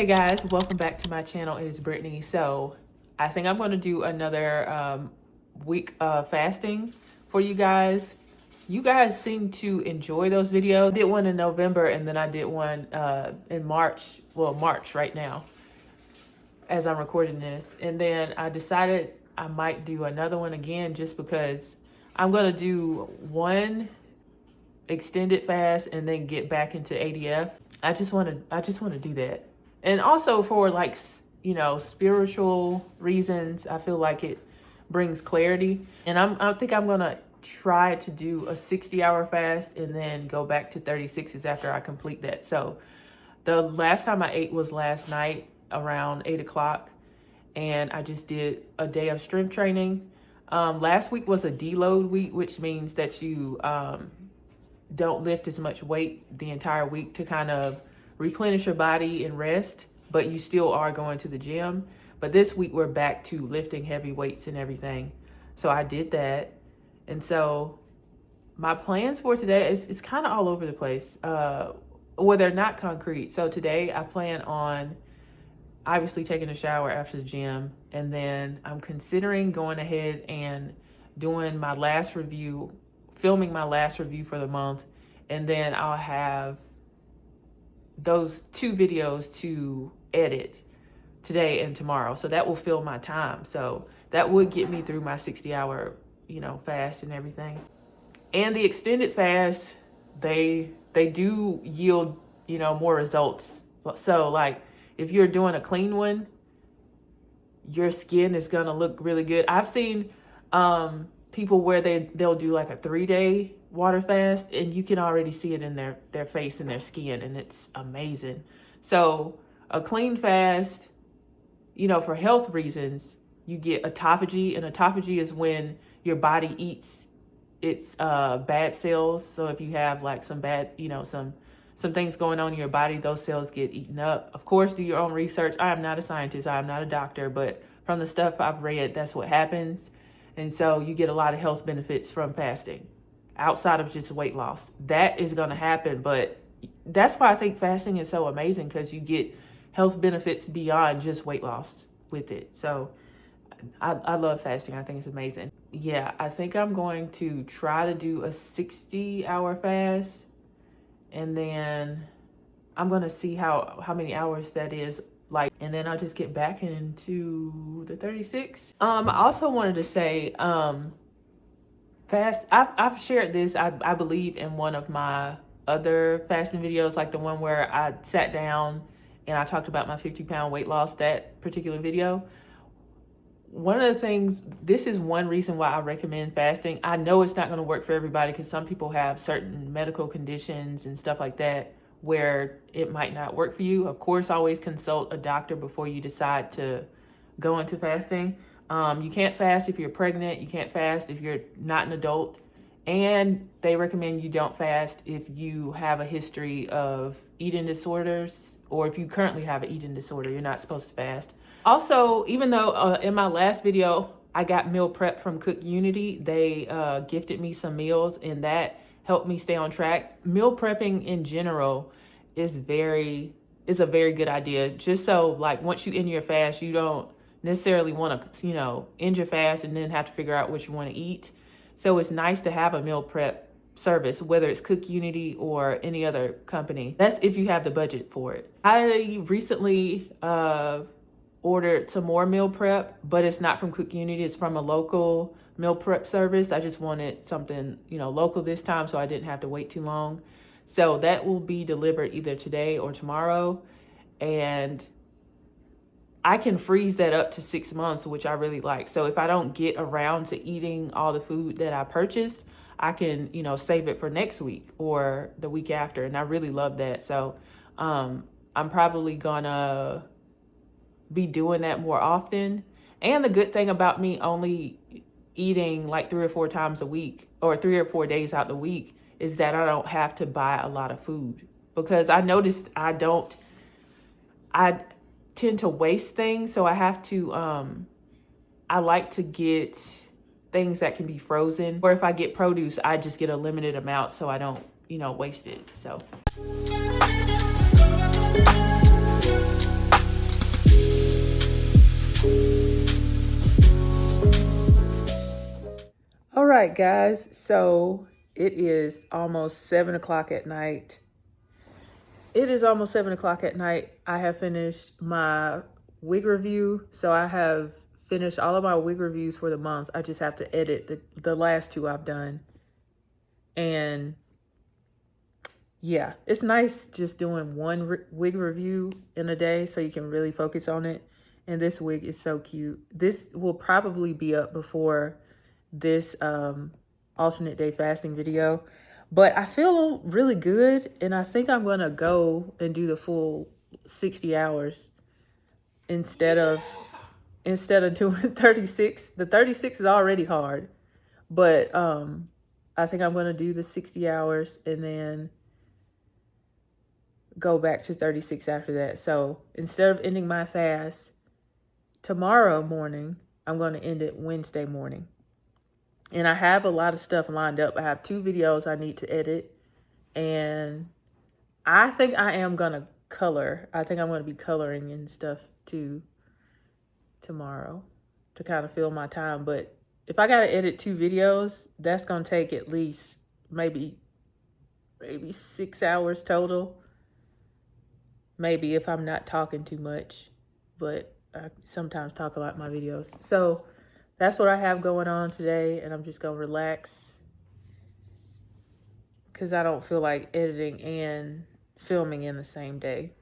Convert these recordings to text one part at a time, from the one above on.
Hey guys, welcome back to my channel. It is Brittany. So I think I'm going to do another week of fasting for you guys. You guys seem to enjoy those videos. I did one in November and then I did one in March. Well, March right now as I'm recording this. And then I decided I might do another one again just because I'm going to do one extended fast and then get back into ADF. I just want to do that. And also for like, you know, spiritual reasons, I feel like it brings clarity. And I think I'm going to try to do a 60-hour fast and then go back to 36s after I complete that. So the last time I ate was last night around 8 o'clock. And I just did a day of strength training. Last week was a deload week, which means that you don't lift as much weight the entire week to kind of replenish your body and rest, but you still are going to the gym. But this week we're back to lifting heavy weights and everything. So I did that. And so my plans for today it's kind of all over the place. Well, they're not concrete. So today I plan on obviously taking a shower after the gym, and then I'm considering going ahead and doing my last review, filming my last review for the month, and then I'll have those 2 videos to edit today and tomorrow. So that will fill my time. So that would get me through my 60-hour, you know, fast and everything. And the extended fast, they do yield, you know, more results. So like if you're doing a clean one, your skin is gonna look really good. I've seen people where they'll do like a 3-day water fast and you can already see it in their face and their skin, and it's amazing. So a clean fast, you know, for health reasons, you get autophagy, and autophagy is when your body eats its bad cells. So if you have like some bad, you know, some things going on in your body, those cells get eaten up. Of course, do your own research. I am not a scientist, I am not a doctor, but from the stuff I've read, that's what happens. And so you get a lot of health benefits from fasting outside of just weight loss. That is going to happen, but that's why I think fasting is so amazing, because you get health benefits beyond just weight loss with it. So I love fasting. I think it's amazing. Yeah, I think I'm going to try to do a 60-hour fast, and then I'm going to see how many hours that is. Like, and then I'll just get back into the 36. I also wanted to say, fast. I've shared this, I believe, in one of my other fasting videos, like the one where I sat down and I talked about my 50-pound weight loss, that particular video. One of the things, this is one reason why I recommend fasting. I know it's not going to work for everybody because some people have certain medical conditions and stuff like that where it might not work for you. Of course, always consult a doctor before you decide to go into fasting. You can't fast if you're pregnant. You can't fast if you're not an adult. And they recommend you don't fast if you have a history of eating disorders, or if you currently have an eating disorder, you're not supposed to fast. Also, even though in my last video, I got meal prep from Cook Unity, they gifted me some meals and that helped me stay on track. Meal prepping in general is a very good idea. Just so like once you end your fast, you don't necessarily want to, you know, end your fast and then have to figure out what you want to eat. So it's nice to have a meal prep service, whether it's Cook Unity or any other company. That's if you have the budget for it. I recently ordered some more meal prep, but it's not from Cook Unity. It's from a local meal prep service. I just wanted something, you know, local this time, so I didn't have to wait too long. So that will be delivered either today or tomorrow. And I can freeze that up to 6 months, which I really like. So if I don't get around to eating all the food that I purchased, I can, you know, save it for next week or the week after. And I really love that. So I'm probably gonna be doing that more often. And the good thing about me only eating like 3 or 4 times a week, or 3 or 4 days out the week, is that I don't have to buy a lot of food, because I noticed I tend to waste things. So I have to, I like to get things that can be frozen, or if I get produce, I just get a limited amount so I don't, you know, waste it. So right, guys, so it is almost 7 o'clock at night. It is almost 7 o'clock at night. I have finished my wig review. So I have finished all of my wig reviews for the month. I just have to edit the last two I've done. And yeah, it's nice just doing one wig review in a day so you can really focus on it. And this wig is so cute. This will probably be up before this alternate day fasting video. But I feel really good, and I think I'm gonna go and do the full 60 hours instead of doing 36. The 36 is already hard, but I think I'm gonna do the 60 hours and then go back to 36 after that. So instead of ending my fast tomorrow morning, I'm gonna end it Wednesday morning. And I have a lot of stuff lined up. I have 2 videos I need to edit. And I think I am going to color. I think I'm going to be coloring and stuff too tomorrow to kind of fill my time. But if I got to edit 2 videos, that's going to take at least maybe 6 hours total. Maybe if I'm not talking too much. But I sometimes talk a lot in my videos. So that's what I have going on today, and I'm just going to relax because I don't feel like editing and filming in the same day.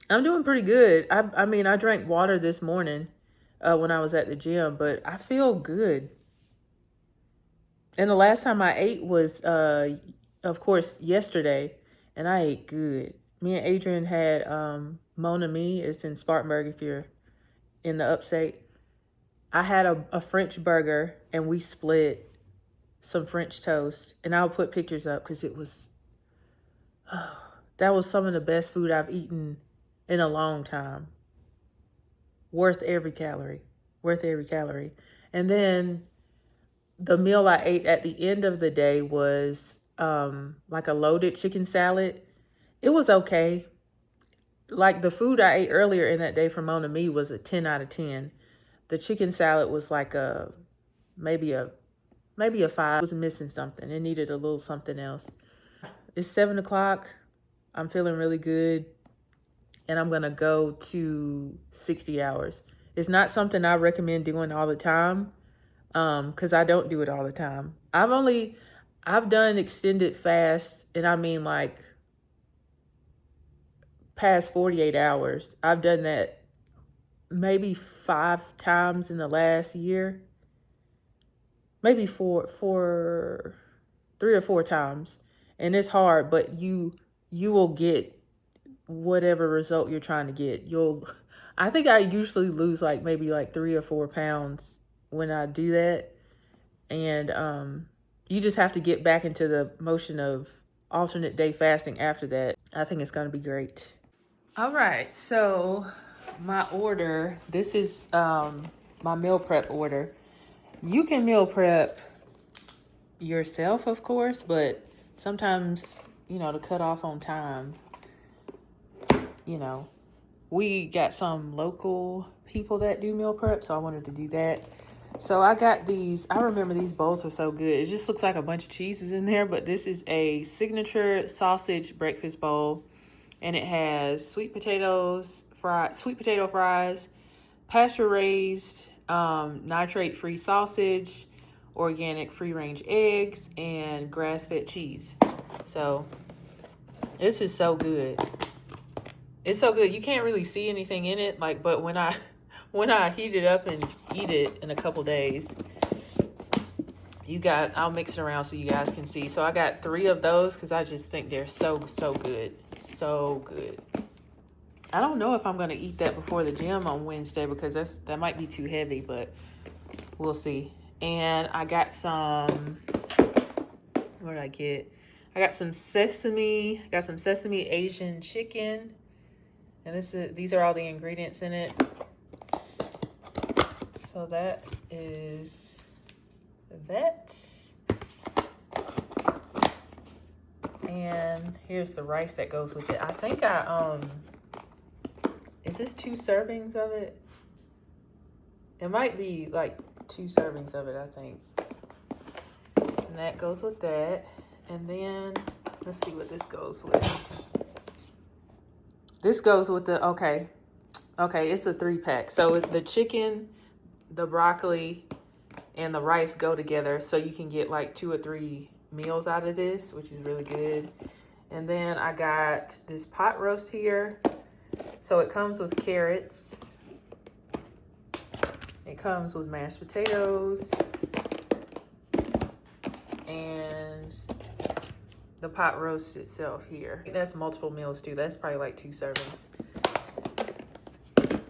I'm doing pretty good. I mean, I drank water this morning when I was at the gym, but I feel good. And the last time I ate was, of course, yesterday, and I ate good. Me and Adrian had Mon Ami. It's in Spartanburg if you're in the upstate. I had a French burger, and we split some French toast. And I'll put pictures up because it was, that was some of the best food I've eaten in a long time. Worth every calorie. Worth every calorie. And then the meal I ate at the end of the day was like a loaded chicken salad. It was okay. Like the food I ate earlier in that day from Mon Ami was a 10 out of 10. The chicken salad was like maybe a 5. It was missing something. It needed a little something else. It's 7 o'clock. I'm feeling really good. And I'm going to go to 60 hours. It's not something I recommend doing all the time because I don't do it all the time. I've done extended fast, and I mean like past 48 hours. I've done that maybe 5 times in the last year. Maybe 3 or 4 times. And it's hard, but you will get whatever result you're trying to get. I think I usually lose maybe 3 or 4 pounds when I do that. And you just have to get back into the motion of alternate day fasting after that. I think it's going to be great. All right, so my order, this is my meal prep order. You can meal prep yourself, of course, but sometimes, to cut off on time, we got some local people that do meal prep, so I wanted to do that. So I got these. I remember these bowls were so good. It just looks like a bunch of cheeses in there, but this is a signature sausage breakfast bowl, and it has sweet potato fries, pasture-raised, nitrate-free sausage, organic free-range eggs, and grass-fed cheese. So this is so good. It's so good. You can't really see anything in it, but when I heat it up and eat it in a couple days, I'll mix it around so you guys can see. So I got 3 of those because I just think they're so good. So good. I don't know if I'm going to eat that before the gym on Wednesday because that might be too heavy, but we'll see. And I got some, what did I get? I got some sesame Asian chicken. And these are all the ingredients in it. So that is that. And here's the rice that goes with it. I think is this 2 servings of it? It might be 2 servings of it, I think. that goes with that. And then let's see what this goes with. This goes with the, okay, it's a 3-pack. So the chicken, the broccoli, and the rice go together, so you can get like 2 or 3 meals out of this, which is really good. And then I got this pot roast here. So it comes with carrots. It comes with mashed potatoes and the pot roast itself here. That's multiple meals too. That's probably like 2 servings.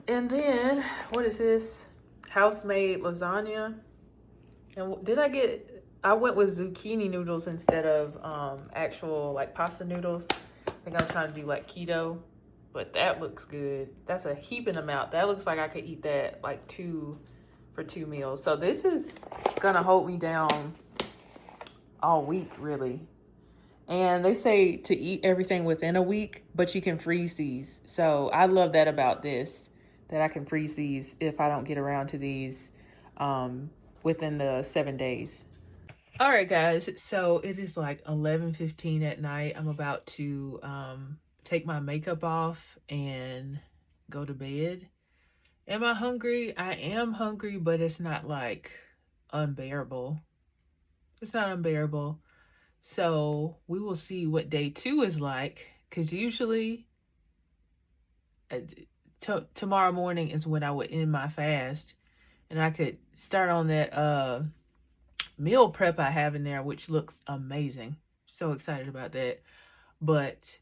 And then, what is this? House-made lasagna. And I went with zucchini noodles instead of actual like pasta noodles. I think I was trying to do like keto, but that looks good. That's a heaping amount. That looks like I could eat that like 2 for 2 meals. So this is gonna hold me down all week, really. And they say to eat everything within a week, but you can freeze these. So I love that about this, that I can freeze these if I don't get around to these within the 7 days. All right, guys. So it is like 11:15 at night. I'm about to take my makeup off and go to bed. Am I hungry? I am hungry, but it's not like unbearable. It's not unbearable. So we will see what day 2 is like, because usually tomorrow morning is when I would end my fast, and I could start on that meal prep I have in there, which looks amazing. So excited about that. But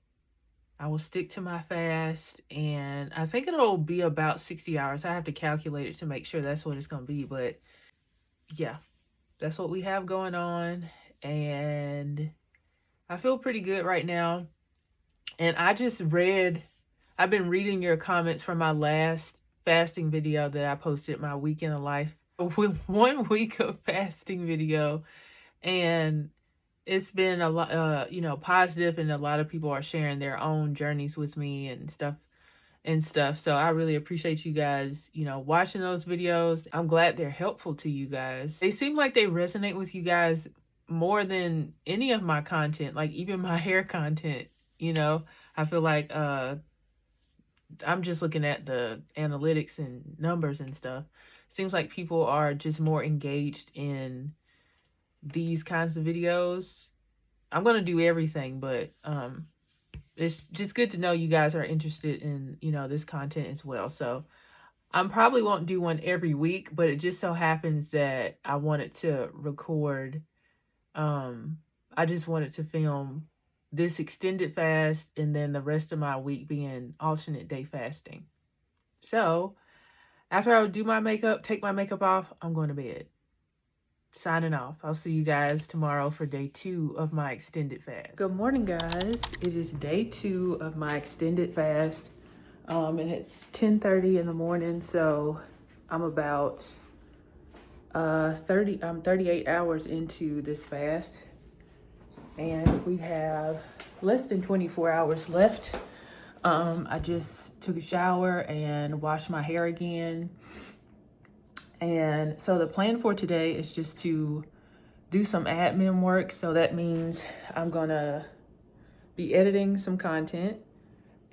I will stick to my fast, and I think it'll be about 60 hours. I have to calculate it to make sure that's what it's going to be. But yeah, that's what we have going on. And I feel pretty good right now. And I've been reading your comments from my last fasting video that I posted, my week in a life with 1 week of fasting video. And it's been a lot, positive, and a lot of people are sharing their own journeys with me and stuff. So I really appreciate you guys, watching those videos. I'm glad they're helpful to you guys. They seem like they resonate with you guys more than any of my content, like even my hair content. I feel like I'm just looking at the analytics and numbers and stuff. Seems like people are just more engaged in these kinds of videos. I'm gonna do everything, but it's just good to know you guys are interested in this content as well. So I probably won't do one every week, but it just so happens that I wanted to record. I just wanted to film this extended fast, and then the rest of my week being alternate day fasting. So after I would do my makeup, take my makeup off, I'm going to bed. Signing off. I'll see you guys tomorrow for day 2 of my extended fast. Good morning, guys. It is day 2 of my extended fast. And it's 10:30 in the morning, so I'm about 38 hours into this fast. And we have less than 24 hours left. I just took a shower and washed my hair again. And so the plan for today is just to do some admin work. So that means I'm gonna be editing some content,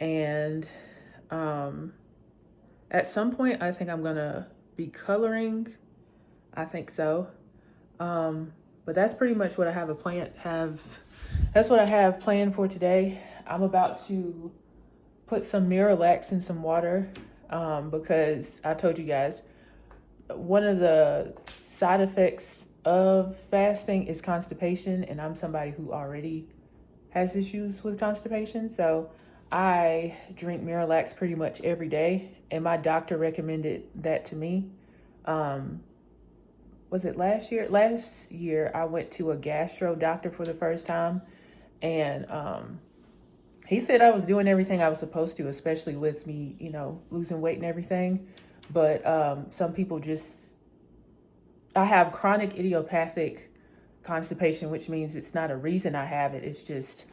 and at some point I think I'm gonna be coloring. I think so. But that's pretty much what I have that's what I have planned for today. I'm about to put some Miralax in some water, because I told you guys one of the side effects of fasting is constipation, and I'm somebody who already has issues with constipation. So I drink Miralax pretty much every day, and my doctor recommended that to me. Was it last year? Last year I went to a gastro doctor for the first time, and he said I was doing everything I was supposed to, especially with me, losing weight and everything. But some people I have chronic idiopathic constipation, which means it's not a reason I have it. It's just,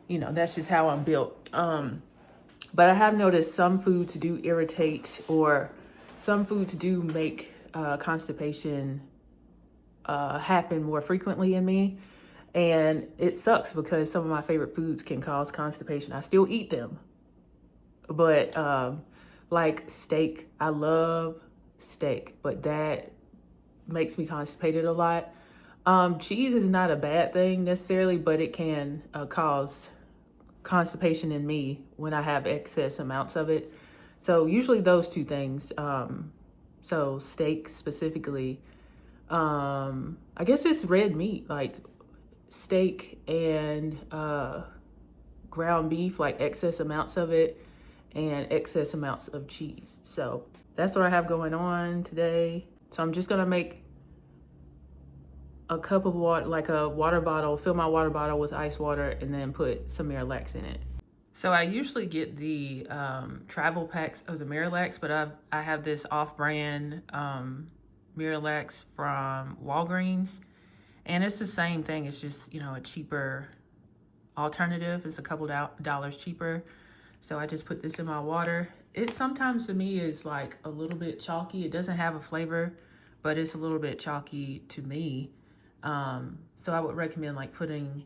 that's just how I'm built. But I have noticed some foods do irritate, or some foods do make constipation happen more frequently in me. And it sucks because some of my favorite foods can cause constipation. I still eat them, but like steak, I love steak, but that makes me constipated a lot. Cheese is not a bad thing necessarily, but it can cause constipation in me when I have excess amounts of it. So usually those two things. So steak specifically, I guess it's red meat, like steak and ground beef, like excess amounts of it, and excess amounts of cheese. So that's what I have going on today. So I'm just gonna make a cup of water, like a water bottle, fill my water bottle with ice water, and then put some Miralax in it. So I usually get the travel packs of the Miralax, but I have this off-brand Miralax from Walgreens, and it's the same thing. It's just, you know, a cheaper alternative. It's a couple dollars cheaper. So I just put this in my water. It sometimes to me is like a little bit chalky. It doesn't have a flavor, but it's a little bit chalky to me. So I would recommend like putting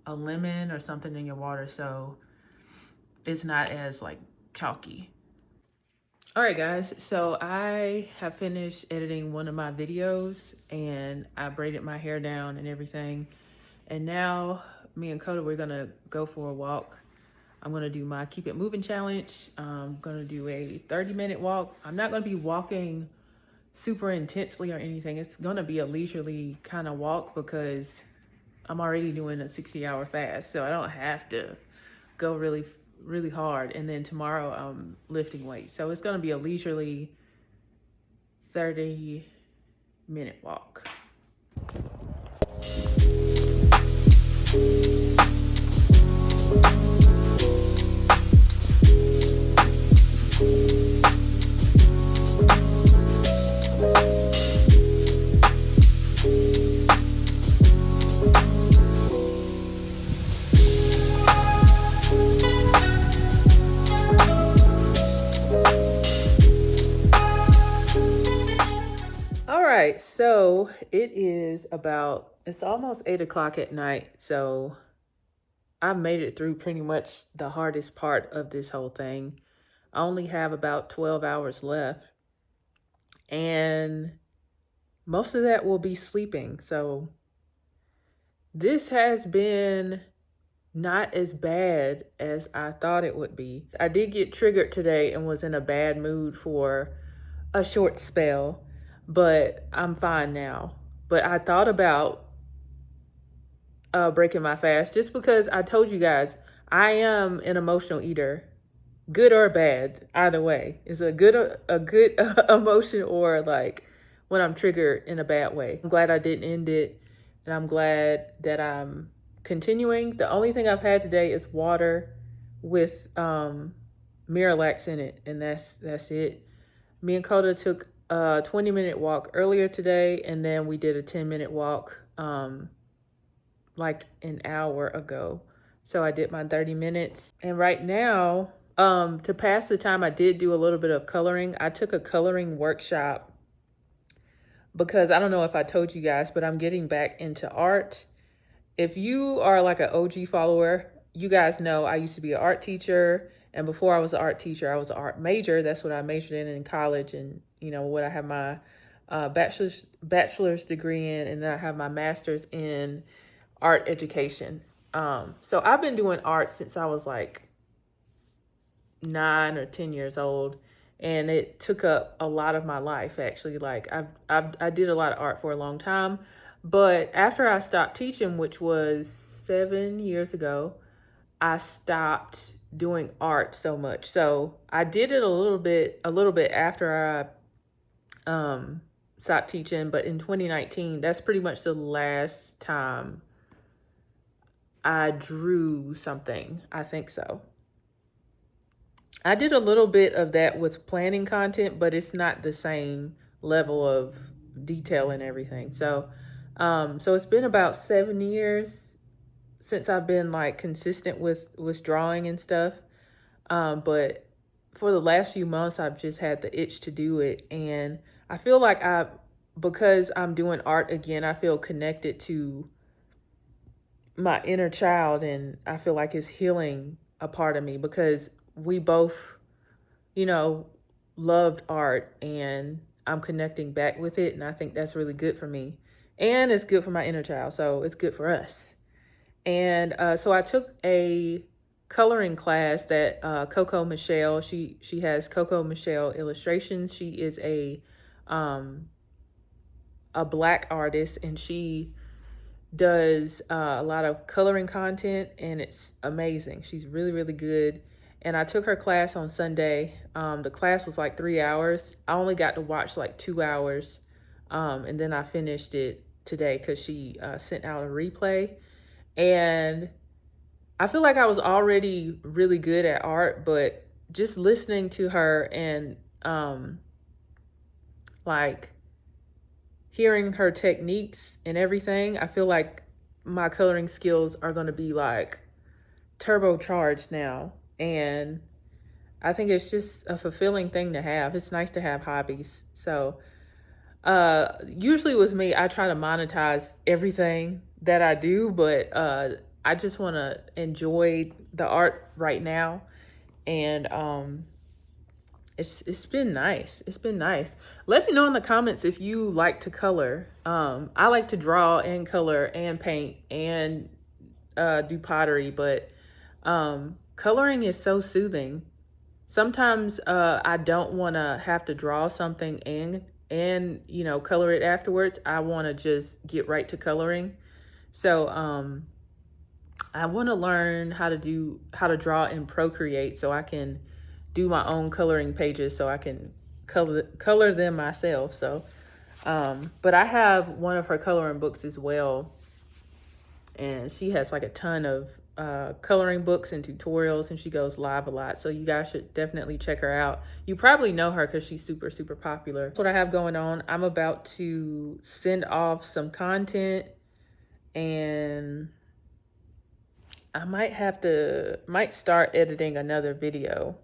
a lemon or something in your water so it's not as like chalky. All right, guys, so I have finished editing one of my videos and I braided my hair down and everything. And now me and Coda, we're gonna go for a walk. I'm gonna do my Keep It Moving challenge. I'm gonna do a 30-minute walk. I'm not gonna be walking super intensely or anything. It's gonna be a leisurely kind of walk because I'm already doing a 60-hour fast, so I don't have to go really hard. And then tomorrow I'm lifting weights. So it's gonna be a leisurely 30-minute walk. So it is it's almost 8 o'clock at night. So I've made it through pretty much the hardest part of this whole thing. I only have about 12 hours left and most of that will be sleeping. So this has been not as bad as I thought it would be. I did get triggered today and was in a bad mood for a short spell, but I'm fine now. But I thought about breaking my fast just because I told you guys I am an emotional eater, good or bad. Either way, it's a good emotion or like when I'm triggered in a bad way. I'm glad I didn't end it, and I'm glad that I'm continuing. The only thing I've had today is water with Miralax in it, and that's it. Me and Coda took a 20-minute walk earlier today, and then we did a 10-minute walk like an hour ago. So I did my 30 minutes. And right now, to pass the time, I did do a little bit of coloring. I took a coloring workshop because I don't know if I told you guys, but I'm getting back into art. If you are like an OG follower, you guys know I used to be an art teacher. And before I was an art teacher, I was an art major. That's what I majored in college. And, you know, what I have my bachelor's degree in, and then I have my master's in art education. So I've been doing art since I was like 9 or 10 years old. And it took up a lot of my life, actually. Like I did a lot of art for a long time. But after I stopped teaching, which was 7 years ago, I stopped doing art so much. So I did it a little bit after I stopped teaching, but in 2019, that's pretty much the last time I drew something. I think so. I did a little bit of that with planning content, but it's not the same level of detail and everything. So it's been about 7 years since I've been like consistent with drawing and stuff. But for the last few months, I've just had the itch to do it. And I feel like I because I'm doing art again, I feel connected to my inner child, and I feel like it's healing a part of me because we both, you know, loved art, and I'm connecting back with it, and I think that's really good for me. And it's good for my inner child, so it's good for us. And so I took a coloring class that Coco Michelle, she has Coco Michelle Illustrations. She is a Black artist, and she does a lot of coloring content, and it's amazing. She's really, really good. And I took her class on Sunday. The class was like 3 hours. I only got to watch like 2 hours. And then I finished it today because she sent out a replay. And I feel like I was already really good at art, but just listening to her and like hearing her techniques and everything, I feel like my coloring skills are going to be like turbocharged now. And I think it's just a fulfilling thing to have. It's nice to have hobbies. So usually with me, I try to monetize everything that I do, but I just want to enjoy the art right now. And it's been nice. It's been nice. Let me know in the comments if you like to color. I like to draw and color and paint and do pottery, but coloring is so soothing. Sometimes I don't want to have to draw something and you know, color it afterwards. I want to just get right to coloring. So I want to learn how to draw in Procreate so I can do my own coloring pages, so I can color them myself. So but I have one of her coloring books as well, and she has like a ton of coloring books and tutorials, and she goes live a lot. So you guys should definitely check her out. You probably know her because she's super, super popular. That's what I have going on. I'm about to send off some content, and I might start editing another video.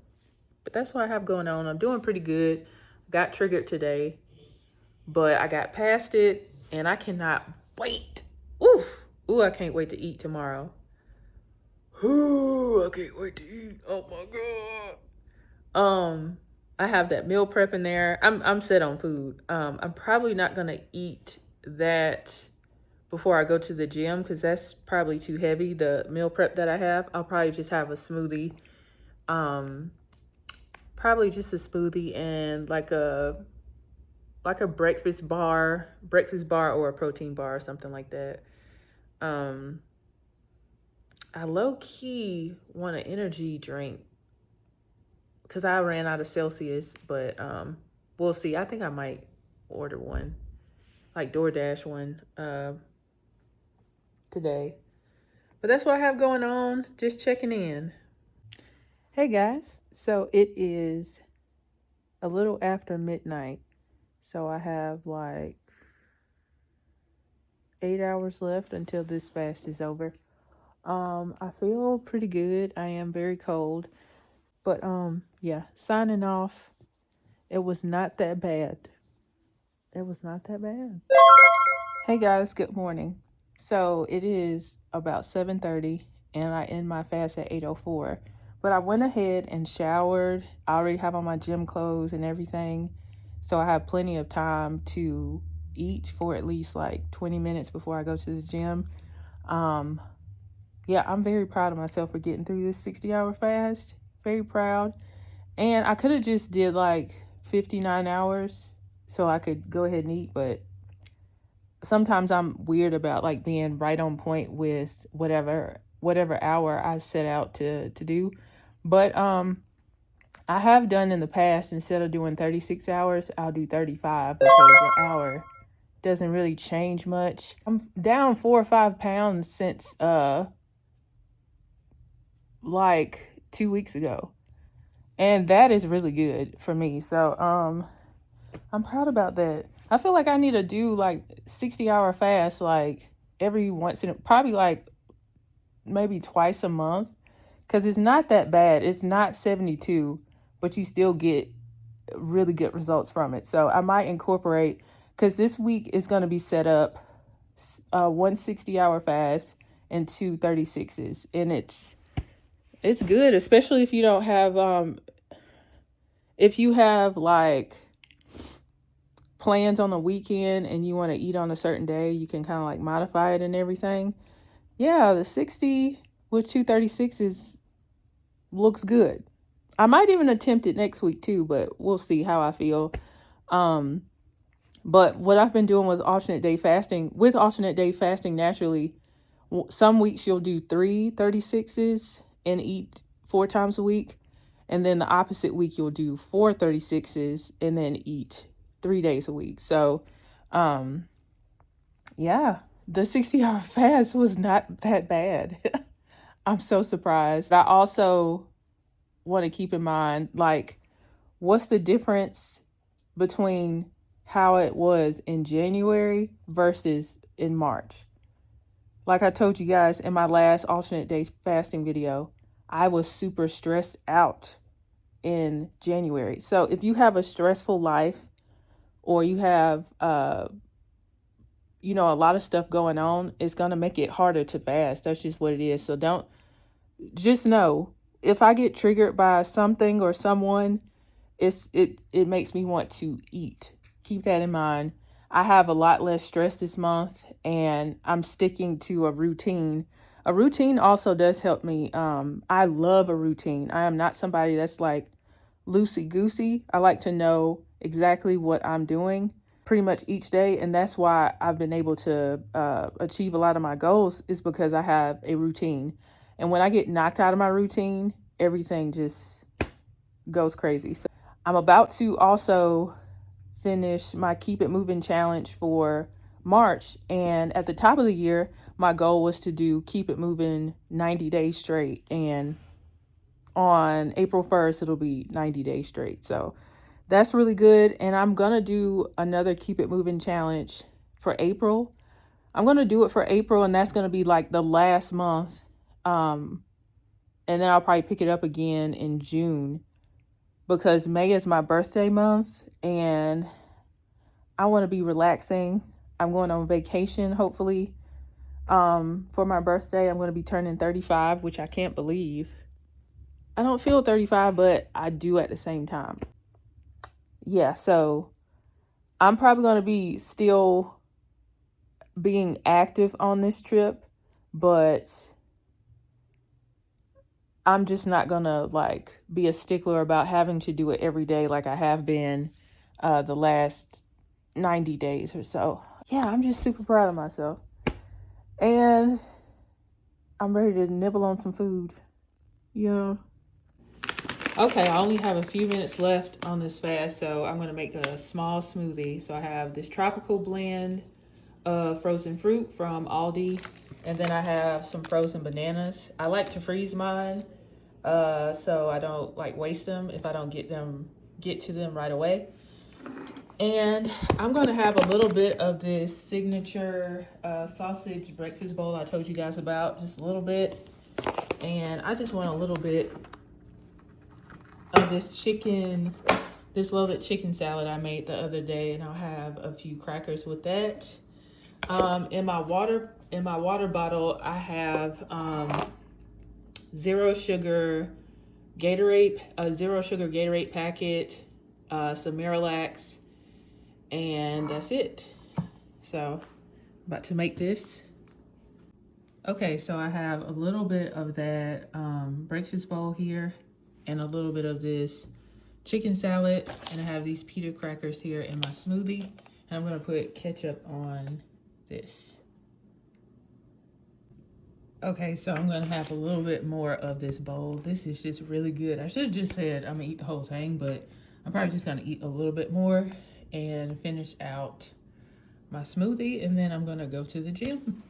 But that's what I have going on. I'm doing pretty good. Got triggered today, but I got past it, and I cannot wait. Oof. Ooh, I can't wait to eat tomorrow. Ooh, I can't wait to eat. Oh my God. I have that meal prep in there. I'm set on food. I'm probably not gonna eat that before I go to the gym because that's probably too heavy, the meal prep that I have. I'll probably just have a smoothie. Probably just a smoothie and like a breakfast bar or a protein bar or something like that. I low-key want an energy drink because I ran out of Celsius, but we'll see. I think I might order one, like DoorDash one today. But that's what I have going on. Just checking in. Hey guys, so it is a little after midnight. So I have like 8 hours left until this fast is over. I feel pretty good. I am very cold. But yeah, signing off. It was not that bad. It was not that bad. Hey guys, good morning. So it is about 7:30 and I end my fast at 8:04. But I went ahead and showered. I already have on my gym clothes and everything. So I have plenty of time to eat for at least like 20 minutes before I go to the gym. Yeah, I'm very proud of myself for getting through this 60-hour fast. Very proud. And I could have just did like 59 hours so I could go ahead and eat, but sometimes I'm weird about like being right on point with whatever hour I set out to do. But I have done in the past, instead of doing 36 hours, I'll do 35 because an hour doesn't really change much. I'm down 4 or 5 pounds since like 2 weeks ago. And that is really good for me. So I'm proud about that. I feel like I need to do like 60-hour fast like every once in probably like maybe twice a month, because it's not that bad. It's not 72, but you still get really good results from it. So I might incorporate because this week is going to be set up 1 60-hour fast and 2 36s, and it's good, especially if you don't have if you have like plans on the weekend and you want to eat on a certain day, you can kind of like modify it and everything. Yeah, the 60 with 2 36s looks good. I might even attempt it next week too, but we'll see how I feel. But what I've been doing was alternate day fasting. With alternate day fasting, naturally, some weeks you'll do 3 36s and eat 4 times a week. And then the opposite week, you'll do 4 36s and then eat 3 days a week. So, yeah, the 60-hour fast was not that bad. I'm so surprised. I also want to keep in mind, like, what's the difference between how it was in January versus in March? Like I told you guys in my last alternate day fasting video, I was super stressed out in January. So if you have a stressful life, or you have a lot of stuff going on, it's going to make it harder to fast. That's just what it is. So just know, if I get triggered by something or someone, it makes me want to eat. Keep that in mind. I have a lot less stress this month, and I'm sticking to a routine. A routine also does help me. I love a routine. I am not somebody that's like loosey-goosey. I like to know exactly what I'm doing pretty much each day, and that's why I've been able to achieve a lot of my goals, is because I have a routine. And when I get knocked out of my routine, everything just goes crazy. So I'm about to also finish my Keep It Moving challenge for March, and at the top of the year, my goal was to do Keep It Moving 90 days straight, and on April 1st, it'll be 90 days straight. So that's really good. And I'm going to do another Keep It Moving challenge for April. I'm going to do it for April, and that's going to be like the last month. And then I'll probably pick it up again in June, because May is my birthday month and I want to be relaxing. I'm going on vacation, hopefully, for my birthday. I'm going to be turning 35, which I can't believe. I don't feel 35, but I do at the same time. Yeah, so I'm probably going to be still being active on this trip, but I'm just not going to like be a stickler about having to do it every day like I have been the last 90 days or so. Yeah, I'm just super proud of myself. And I'm ready to nibble on some food. Yeah. Okay, I only have a few minutes left on this fast, so I'm going to make a small smoothie. So I have this tropical blend of frozen fruit from Aldi, and then I have some frozen bananas. I like to freeze mine so I don't like waste them if I don't get to them right away. And I'm going to have a little bit of this signature sausage breakfast bowl I told you guys about, just a little bit. And I just want a little bit of this loaded chicken salad I made the other day, and I'll have a few crackers with that. In my water bottle, I have zero sugar Gatorade packet, some Miralax, and that's it. So I'm about to make this. Okay, so I have a little bit of that breakfast bowl here, and a little bit of this chicken salad, and I have these pita crackers here in my smoothie, and I'm gonna put ketchup on this. Okay, so I'm gonna have a little bit more of this bowl. This is just really good. I should have just said I'm gonna eat the whole thing, but I'm probably just gonna eat a little bit more and finish out my smoothie, and then I'm gonna go to the gym.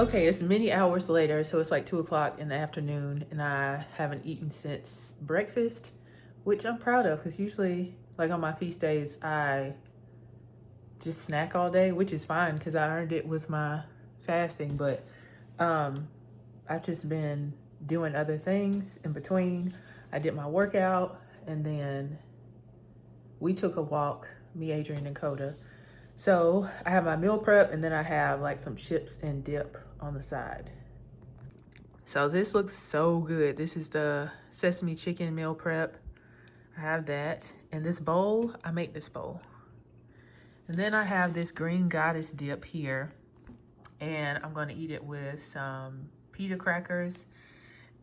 Okay, it's many hours later, so it's like 2 o'clock in the afternoon, and I haven't eaten since breakfast, which I'm proud of because usually, like on my feast days, I just snack all day, which is fine because I earned it with my fasting. But um, I've just been doing other things in between. I did my workout, and then we took a walk, me, Adrian, and Coda. So I have my meal prep, and then I have like some chips and dip on the side. So this looks so good. This is the sesame chicken meal prep. I have that. And this bowl, I make this bowl. And then I have this green goddess dip here. And I'm gonna eat it with some pita crackers.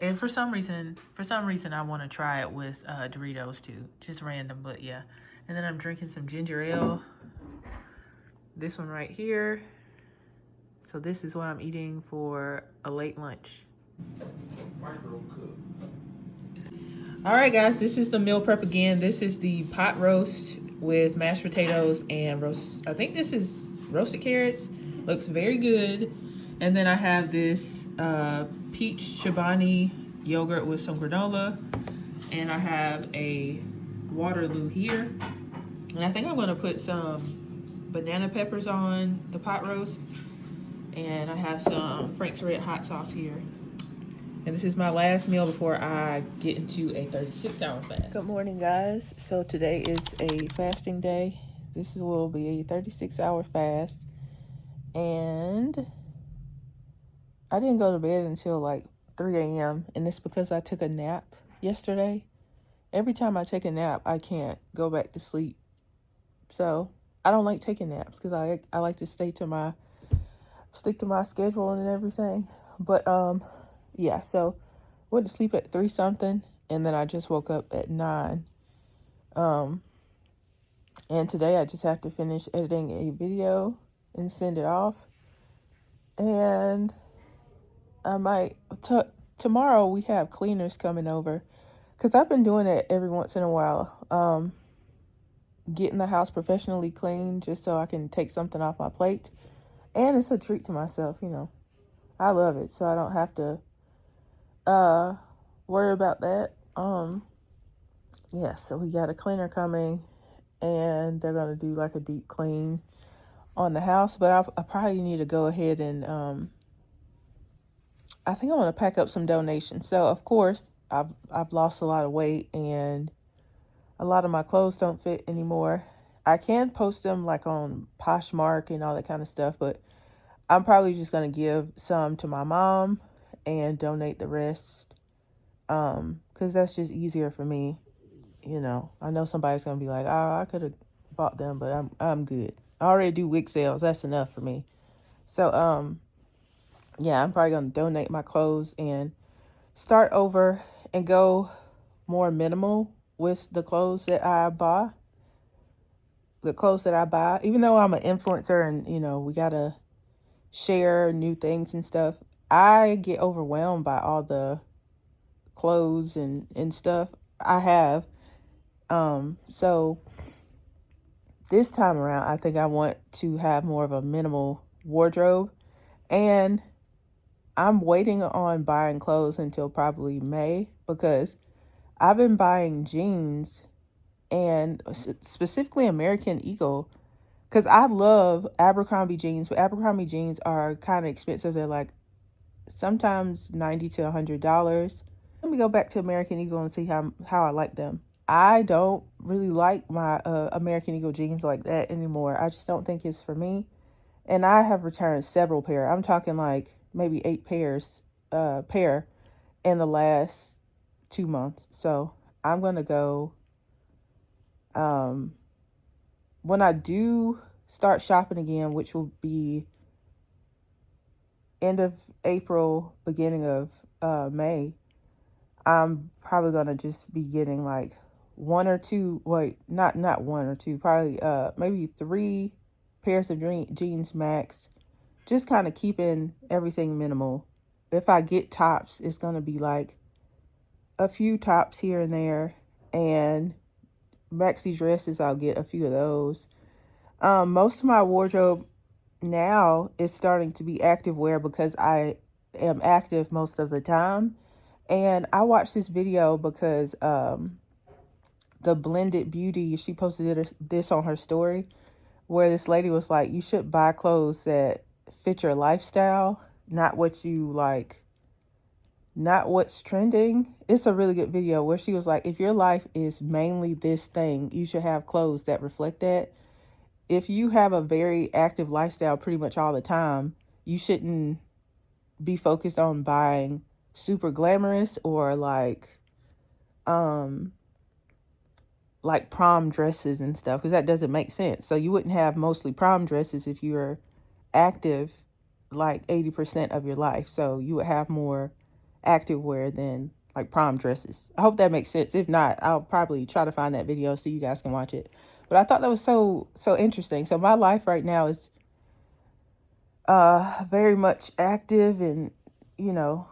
And for some reason I wanna try it with Doritos too. Just random, but yeah. And then I'm drinking some ginger ale. This one right here. So this is what I'm eating for a late lunch. All right, guys, this is the meal prep again. This is the pot roast with mashed potatoes and I think this is roasted carrots. Looks very good. And then I have this peach Chobani yogurt with some granola. And I have a Waterloo here. And I think I'm gonna put some banana peppers on the pot roast. And I have some Frank's Red Hot Sauce here. And this is my last meal before I get into a 36-hour fast. Good morning, guys. So today is a fasting day. This will be a 36-hour fast. And I didn't go to bed until like 3 a.m. And it's because I took a nap yesterday. Every time I take a nap, I can't go back to sleep. So I don't like taking naps because I like to stick to my schedule and everything. But yeah, so went to sleep at 3 something, and then I just woke up at 9. And today I just have to finish editing a video and send it off. And I might tomorrow we have cleaners coming over, because I've been doing it every once in a while, getting the house professionally clean just so I can take something off my plate. And it's a treat to myself, you know. I love it, so I don't have to worry about that. Yeah, so we got a cleaner coming, and they're gonna do like a deep clean on the house. But I probably need to go ahead and I think I want to pack up some donations. So of course I've lost a lot of weight, and a lot of my clothes don't fit anymore. I can post them like on Poshmark and all that kind of stuff, but I'm probably just gonna give some to my mom and donate the rest, because that's just easier for me. You know, I know somebody's gonna be like, "Oh, I could have bought them," but I'm good. I already do wig sales. That's enough for me. So yeah, I'm probably gonna donate my clothes and start over and go more minimal with the clothes that I buy. Even though I'm an influencer and, you know, we gotta share new things and stuff, I get overwhelmed by all the clothes and stuff I have. So this time around, I think I want to have more of a minimal wardrobe, and I'm waiting on buying clothes until probably May, because I've been buying jeans, and specifically American Eagle, because I love Abercrombie jeans, but Abercrombie jeans are kind of expensive. They're like sometimes $90 to $100. Let me go back to American Eagle and see how I like them. I don't really like my American Eagle jeans like that anymore. I just don't think it's for me. And I have returned several pair. I'm talking like maybe 8 pair in the last 2 months. So I'm going to go, when I do start shopping again, which will be end of April, beginning of May, I'm probably going to just be getting like one or two, not one or two, probably maybe 3 pairs of jeans max, just kind of keeping everything minimal. If I get tops, it's going to be like a few tops here and there, and maxi dresses, I'll get a few of those. Most of my wardrobe now it's starting to be active wear because I am active most of the time. And I watched this video because the Blended Beauty, she posted this on her story, where this lady was like, you should buy clothes that fit your lifestyle, not what you like, not what's trending. It's a really good video where she was like, if your life is mainly this thing, you should have clothes that reflect that. If you have a very active lifestyle pretty much all the time, you shouldn't be focused on buying super glamorous or like prom dresses and stuff, because that doesn't make sense. So you wouldn't have mostly prom dresses if you're active like 80% of your life. So you would have more active wear than like prom dresses. I hope that makes sense. If not, I'll probably try to find that video so you guys can watch it. But I thought that was so interesting. So my life right now is very much active, and you know,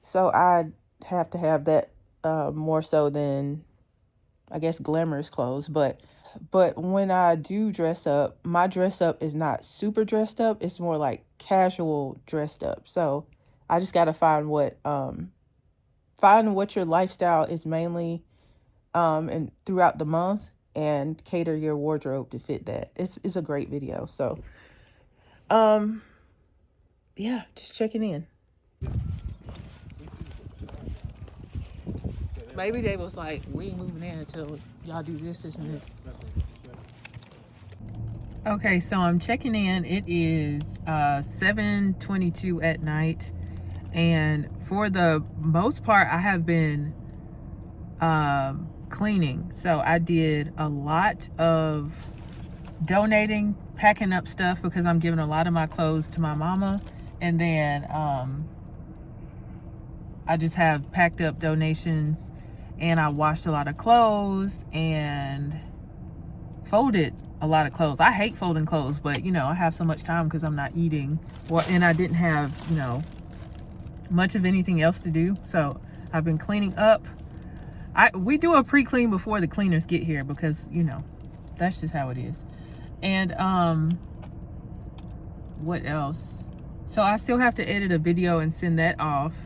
so I have to have that more so than, I guess, glamorous clothes. But when I do dress up, my dress up is not super dressed up. It's more like casual dressed up. So I just got to find what your lifestyle is mainly and throughout the month, and cater your wardrobe to fit that. It's a great video. So yeah, just checking in. Maybe they was like, we ain't moving in until y'all do this, and this. Okay, so I'm checking in. It is 7:22 at night, and for the most part I have been cleaning. So I did a lot of donating, packing up stuff, because I'm giving a lot of my clothes to my mama, and then I just have packed up donations, and I washed a lot of clothes and folded a lot of clothes. I hate folding clothes, but you know, I have so much time because I'm not eating, and I didn't have, you know, much of anything else to do. So I've been cleaning up. We do a pre-clean before the cleaners get here, because you know, that's just how it is. And what else? So I still have to edit a video and send that off.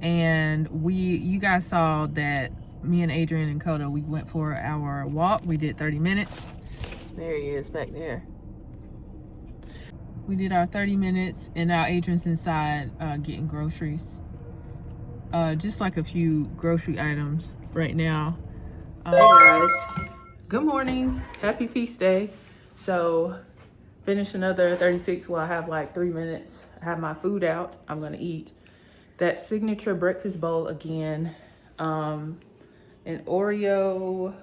And you guys saw that me and Adrian and Coda, we went for our walk. We did 30 minutes. There he is back there. We did our 30 minutes, and now Adrian's inside getting groceries. Just like a few grocery items right now. Hey guys, good morning, happy feast day. So finish another 36. Well, I have like 3 minutes. I have my food out. I'm gonna eat that signature breakfast bowl again. An Oreo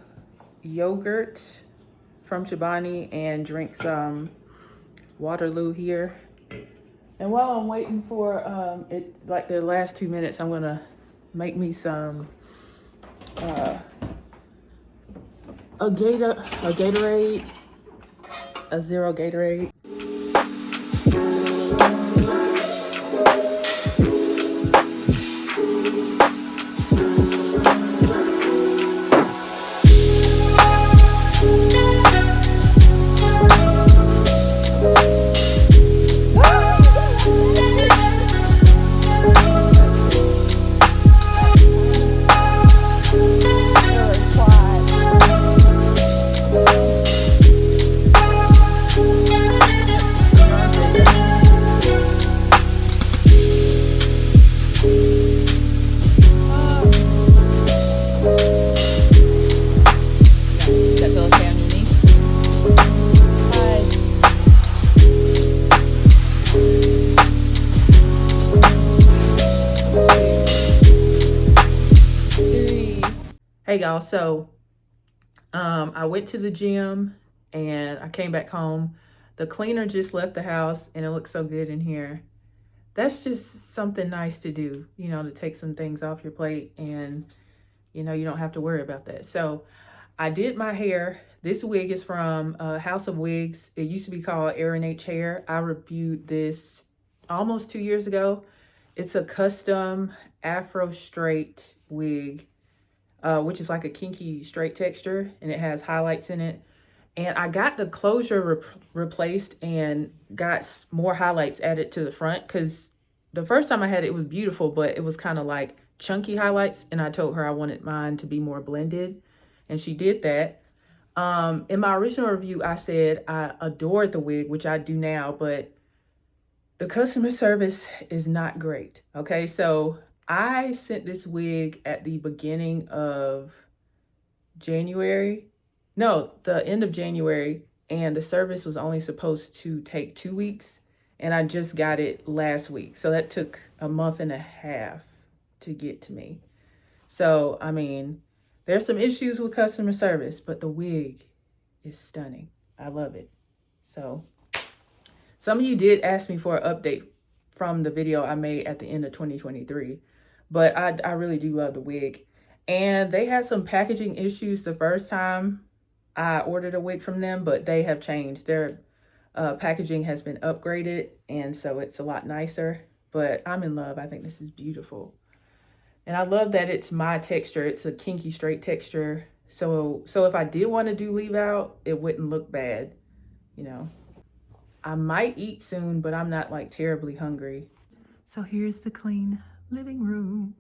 yogurt from Chobani, and drink some Waterloo here. And while I'm waiting for it, like the last 2 minutes, I'm gonna make me some a Gatorade, a zero Gatorade. Hey y'all, so I went to the gym and I came back home. The cleaner just left the house and it looks so good in here. That's just something nice to do, you know, to take some things off your plate, and you know, you don't have to worry about that. So I did my hair. This wig is from House of Wigs. It used to be called Erin H Hair. I reviewed this almost 2 years ago. It's a custom Afro straight wig, which is like a kinky straight texture, and it has highlights in it. And I got the closure replaced and got more highlights added to the front, because the first time I had it, it was beautiful, but it was kind of like chunky highlights. And I told her I wanted mine to be more blended, and she did that. In my original review, I said I adored the wig, which I do now, but the customer service is not great. Okay, so I sent this wig at the beginning of January. No, the end of January, and the service was only supposed to take 2 weeks, and I just got it last week. So that took a month and a half to get to me. So, I mean, there's some issues with customer service, but the wig is stunning. I love it. So, some of you did ask me for an update from the video I made at the end of 2023, but I really do love the wig. And they had some packaging issues the first time I ordered a wig from them, but they have changed. Their packaging has been upgraded, and so it's a lot nicer. But I'm in love. I think this is beautiful. And I love that it's my texture. It's a kinky straight texture. So if I did want to do leave out, it wouldn't look bad, you know. I might eat soon, but I'm not like terribly hungry. So here's the clean living room.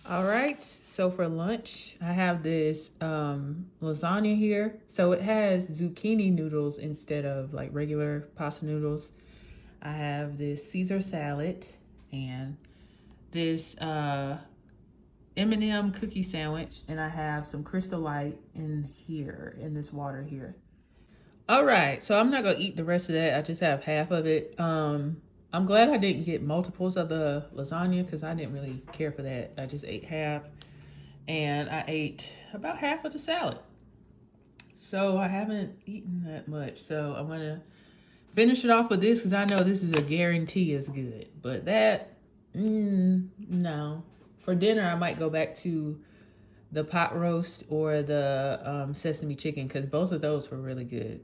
All right, so for lunch, I have this lasagna here. So it has zucchini noodles instead of like regular pasta noodles. I have this Caesar salad and this M&M cookie sandwich, and I have some Crystal Light in here, in this water here. All right, so I'm not gonna eat the rest of that. I just have half of it. I'm glad I didn't get multiples of the lasagna because I didn't really care for that. I just ate half, and I ate about half of the salad. So I haven't eaten that much. So I'm gonna finish it off with this because I know this is a guarantee is good. But that, no. For dinner, I might go back to the pot roast or the sesame chicken because both of those were really good.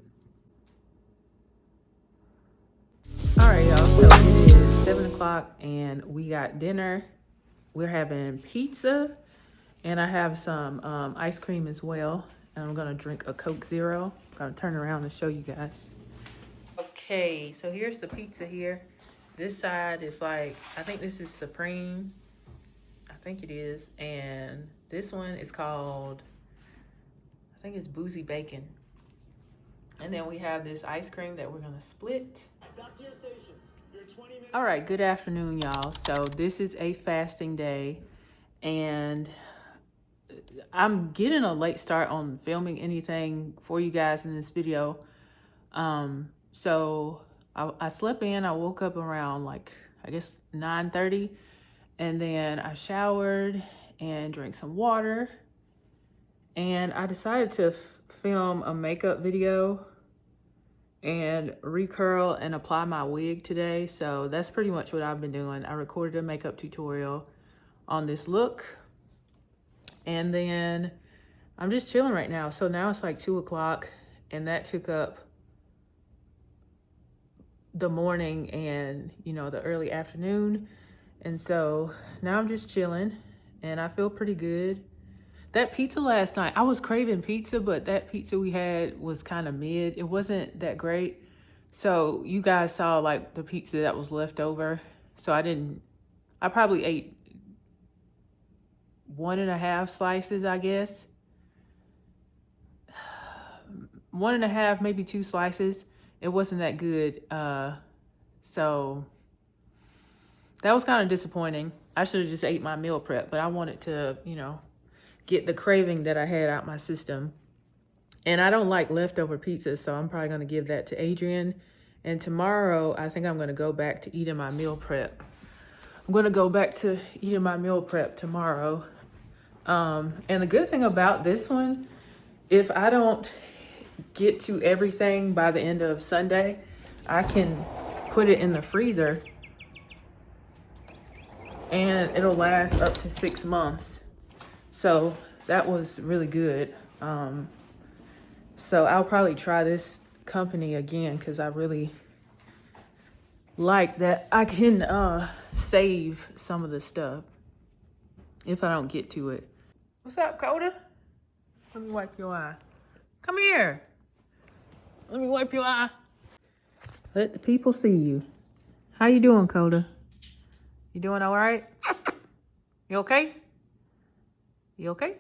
All right, y'all, so it is 7 o'clock and we got dinner. We're having pizza, and I have some ice cream as well. And I'm gonna drink a Coke Zero. I'm gonna turn around and show you guys. Okay, so here's the pizza here. This side is like, I think this is Supreme. I think it is. And this one is called, I think it's Boozy Bacon. And then we have this ice cream that we're gonna split. All right, good afternoon, y'all. So this is a fasting day, and I'm getting a late start on filming anything for you guys in this video. So I slept in, I woke up around like, I guess 9:30, and then I showered and drank some water, and I decided to film a makeup video and recurl and apply my wig today. So that's pretty much what I've been doing. I recorded a makeup tutorial on this look, and then I'm just chilling right now. So now it's like 2 o'clock, and that took up the morning and, you know, the early afternoon. And so now I'm just chilling, and I feel pretty good. That pizza last night, I was craving pizza, but that pizza we had was kind of mid. It wasn't that great. So you guys saw like the pizza that was left over. So I probably ate 1.5 slices, I guess. 1.5, maybe 2 slices. It wasn't that good. So that was kind of disappointing. I should have just ate my meal prep, but I wanted to, you know, get the craving that I had out my system. And I don't like leftover pizza, so I'm probably gonna give that to Adrian. And tomorrow, I think I'm gonna go back to eating my meal prep. I'm gonna go back to eating my meal prep tomorrow. And the good thing about this one, if I don't get to everything by the end of Sunday, I can put it in the freezer and it'll last up to 6 months. So that was really good. So I'll probably try this company again because I really like that I can save some of the stuff. if I don't get to it. What's up, Coda? Let me wipe your eye. Come here. Let me wipe your eye. Let the people see you. How you doing, Coda? You doing all right? You okay? You okay?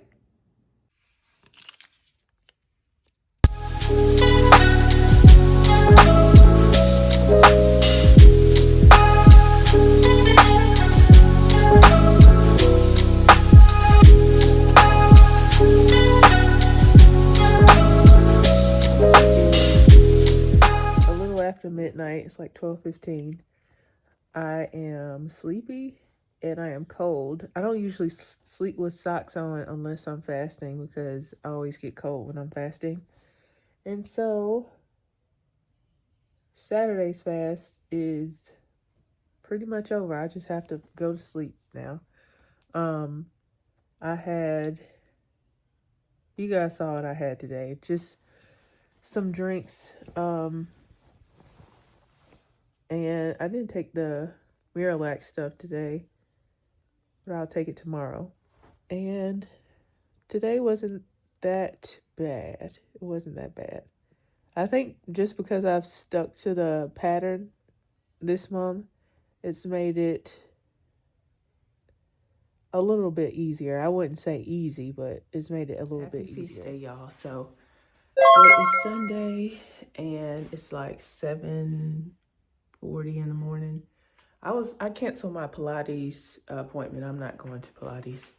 A little after midnight. It's like 12:15. I am sleepy and I am cold. I don't usually sleep with socks on unless I'm fasting because I always get cold when I'm fasting. And so Saturday's fast is pretty much over. I just have to go to sleep now. I had, you guys saw what I had today. Just some drinks. And I didn't take the Miralax stuff today, but I'll take it tomorrow. And today wasn't that bad. It wasn't that bad. I think just because I've stuck to the pattern this month, it's made it a little bit easier. I wouldn't say easy, but it's made it a little bit easier. Happy feast day, y'all. So it's Sunday, and it's like 7:40 in the morning. I canceled my Pilates appointment. I'm not going to Pilates,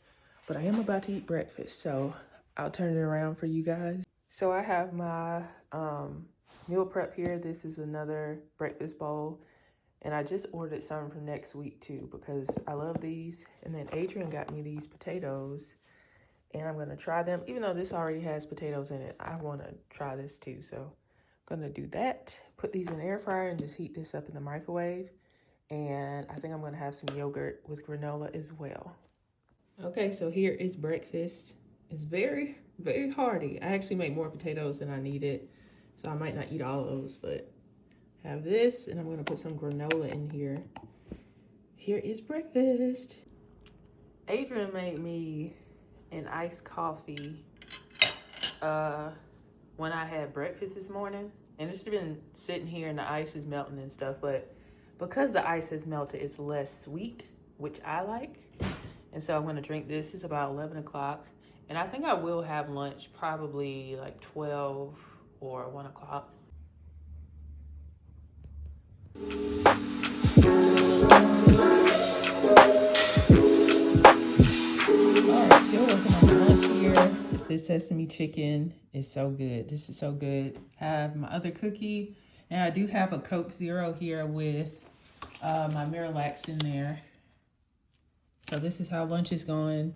but I am about to eat breakfast, so I'll turn it around for you guys. So I have my meal prep here. This is another breakfast bowl, and I just ordered some for next week too because I love these. And then Adrian got me these potatoes, and I'm gonna try them. Even though this already has potatoes in it, I wanna try this too. So I'm gonna do that. Put these in the air fryer and just heat this up in the microwave. And I think I'm gonna have some yogurt with granola as well. Okay, so here is breakfast. It's very, very hearty. I actually make more potatoes than I needed, so I might not eat all of those, but have this, and I'm gonna put some granola in here. Here is breakfast. Adrian made me an iced coffee when I had breakfast this morning, and it's been sitting here and the ice is melting and stuff, but because the ice has melted, it's less sweet, which I like. And so I'm gonna drink this. It's about 11 o'clock. And I think I will have lunch probably like 12 or 1 o'clock. All right, still working on the lunch here. This sesame chicken is so good. This is so good. I have my other cookie, and I do have a Coke Zero here with my Miralax in there. So this is how lunch is going.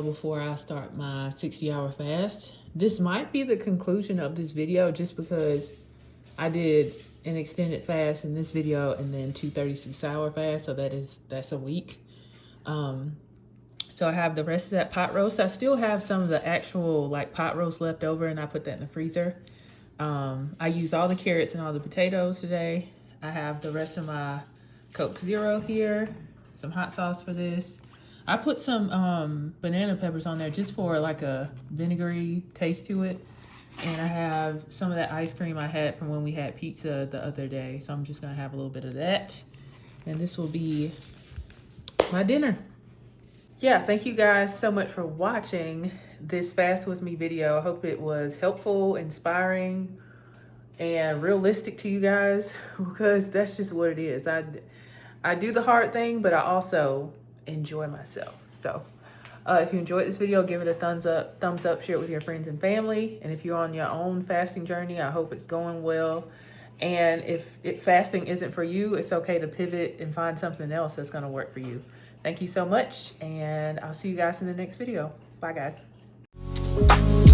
Before I start my 60-hour fast. This might be the conclusion of this video just because I did an extended fast in this video and then 2 36-hour fast, so that's a week. So I have the rest of that pot roast. I still have some of the actual like pot roast left over, and I put that in the freezer. I used all the carrots and all the potatoes today. I have the rest of my Coke Zero here, some hot sauce for this. I put some banana peppers on there just for like a vinegary taste to it. And I have some of that ice cream I had from when we had pizza the other day. So I'm just gonna have a little bit of that. And this will be my dinner. Yeah, thank you guys so much for watching this Fast With Me video. I hope it was helpful, inspiring, and realistic to you guys, because that's just what it is. I do the hard thing, but I also enjoy myself. So if you enjoyed this video, give it a thumbs up, share it with your friends and family. And if you're on your own fasting journey, I hope it's going well. And if fasting isn't for you, it's okay to pivot and find something else that's going to work for you. Thank you so much, and I'll see you guys in the next video. Bye, guys.